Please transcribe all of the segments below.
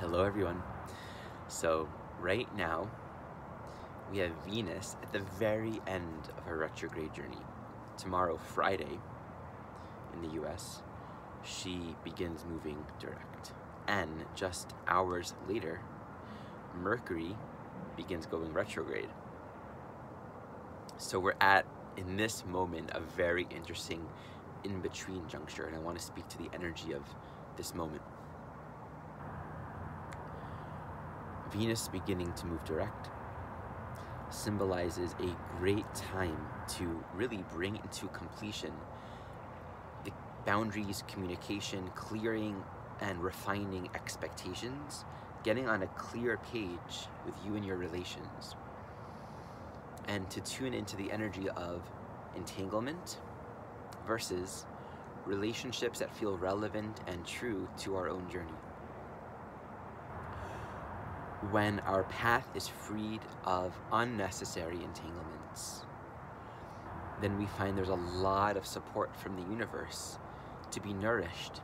Hello everyone. So right now we have Venus at the very end of her retrograde journey. Tomorrow, Friday, in the US, she begins moving direct. And just hours later, Mercury begins going retrograde. So we're at, in this moment, a very interesting in-between juncture, and I want to speak to the energy of this moment. Venus beginning to move direct symbolizes a great time to really bring into completion the boundaries, communication, clearing and refining expectations, getting on a clear page with you and your relations, and to tune into the energy of entanglement versus relationships that feel relevant and true to our own journey. When our path is freed of unnecessary entanglements, then we find there's a lot of support from the universe to be nourished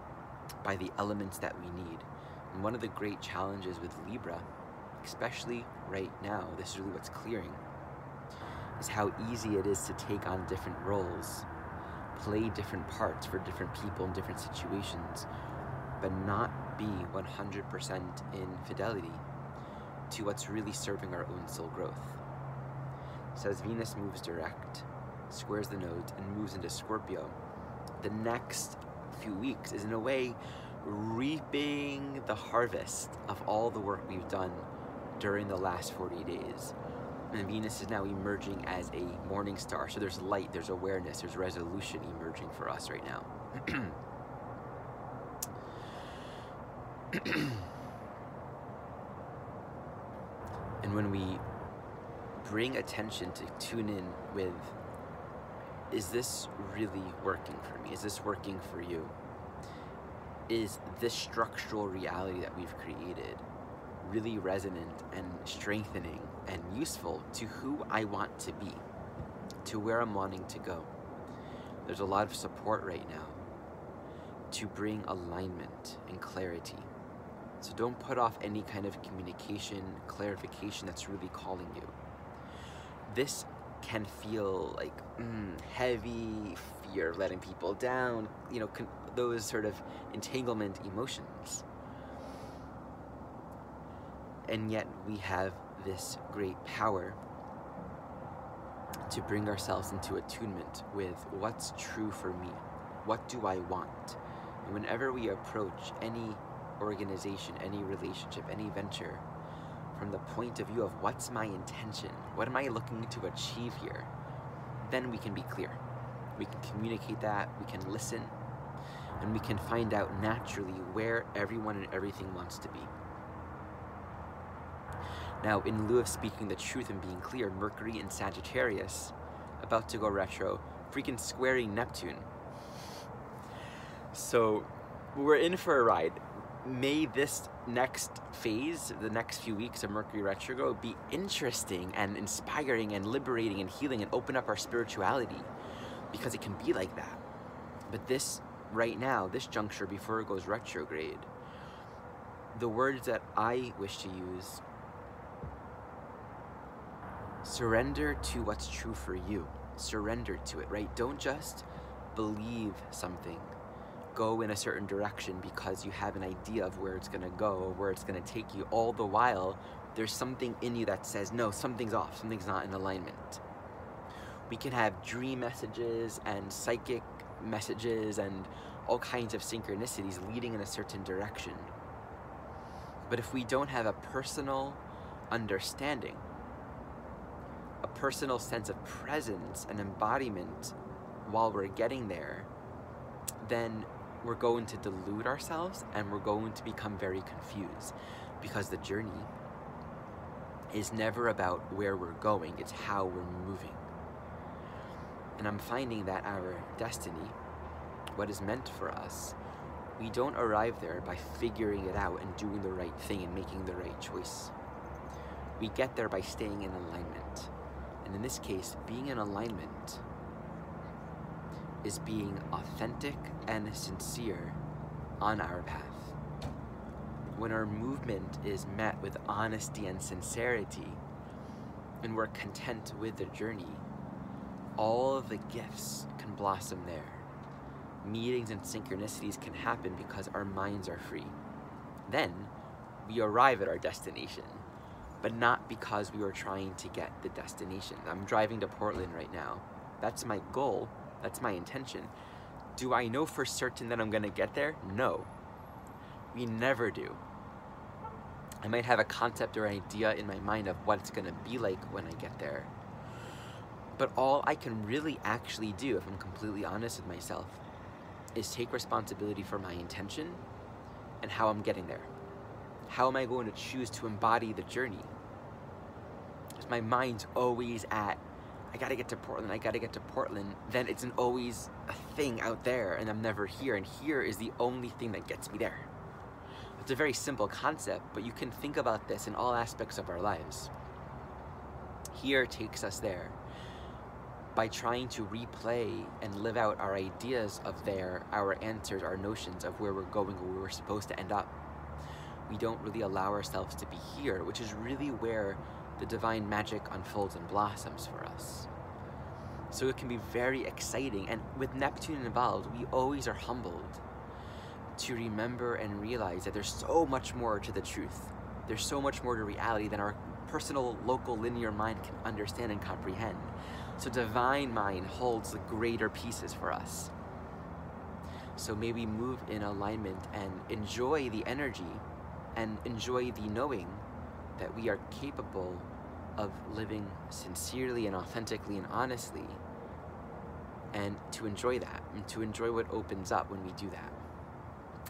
by the elements that we need. And one of the great challenges with Libra, especially right now, this is really what's clearing, is how easy it is to take on different roles, play different parts for different people in different situations, but not be 100% in fidelity to what's really serving our own soul growth. So as Venus moves direct, squares the nodes, and moves into Scorpio, the next few weeks is in a way reaping the harvest of all the work we've done during the last 40 days. And Venus is now emerging as a morning star. So there's light, there's awareness, there's resolution emerging for us right now. And when we bring attention to tune in with, is this really working for me? Is this working for you? Is this structural reality that we've created really resonant and strengthening and useful to who I want to be, to where I'm wanting to go? There's a lot of support right now to bring alignment and clarity. So don't put off any kind of communication, clarification that's really calling you. This can feel like heavy fear of letting people down, those sort of entanglement emotions. And yet we have this great power to bring ourselves into attunement with what's true for me. What do I want? And whenever we approach any organization, any relationship, any venture, from the point of view of what's my intention, what am I looking to achieve here, then we can be clear. We can communicate that, we can listen, and we can find out naturally where everyone and everything wants to be. Now, in lieu of speaking the truth and being clear, Mercury in Sagittarius, about to go retro, freaking squaring Neptune. So we're in for a ride. May this next phase, the next few weeks of Mercury retrograde, be interesting and inspiring and liberating and healing and open up our spirituality, because it can be like that. But this, right now, this juncture before it goes retrograde, the words that I wish to use: surrender to what's true for you. Surrender to it, right? Don't just believe something, go in a certain direction because you have an idea of where it's going to go or where it's going to take you. All the while, there's something in you that says, no, something's off, something's not in alignment. We can have dream messages and psychic messages and all kinds of synchronicities leading in a certain direction. But if we don't have a personal understanding, a personal sense of presence and embodiment while we're getting there, then we're going to delude ourselves and we're going to become very confused, because the journey is never about where we're going, it's how we're moving. And I'm finding that our destiny, what is meant for us, we don't arrive there by figuring it out and doing the right thing and making the right choice. We get there by staying in alignment. And in this case, being in alignment is being authentic and sincere on our path. when our movement is met with honesty and sincerity, and we're content with the journey, all of the gifts can blossom there. Meetings and synchronicities can happen because our minds are free. Then we arrive at our destination, but not because we were trying to get the destination. I'm driving to Portland right now. That's my goal. That's my intention. Do I know for certain that I'm gonna get there? No. We never do. I might have a concept or idea in my mind of what it's gonna be like when I get there. But all I can really actually do, if I'm completely honest with myself, is take responsibility for my intention and how I'm getting there. How am I going to choose to embody the journey? If my mind's always at, I gotta get to Portland, I gotta get to Portland, then it's always a thing out there and I'm never here, and here is the only thing that gets me there. It's a very simple concept, but you can think about this in all aspects of our lives. Here takes us there. By trying to replay and live out our ideas of there, our answers, our notions of where we're going or where we're supposed to end up, we don't really allow ourselves to be here, which is really where the divine magic unfolds and blossoms for us. So it can be very exciting, and with Neptune involved, we always are humbled to remember and realize that there's so much more to the truth. There's so much more to reality than our personal, local, linear mind can understand and comprehend. So divine mind holds the greater pieces for us. So may we move in alignment and enjoy the energy and enjoy the knowing that we are capable of living sincerely and authentically and honestly, and to enjoy that, and to enjoy what opens up when we do that.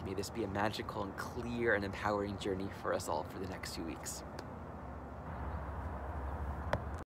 May this be a magical and clear and empowering journey for us all for the next few weeks.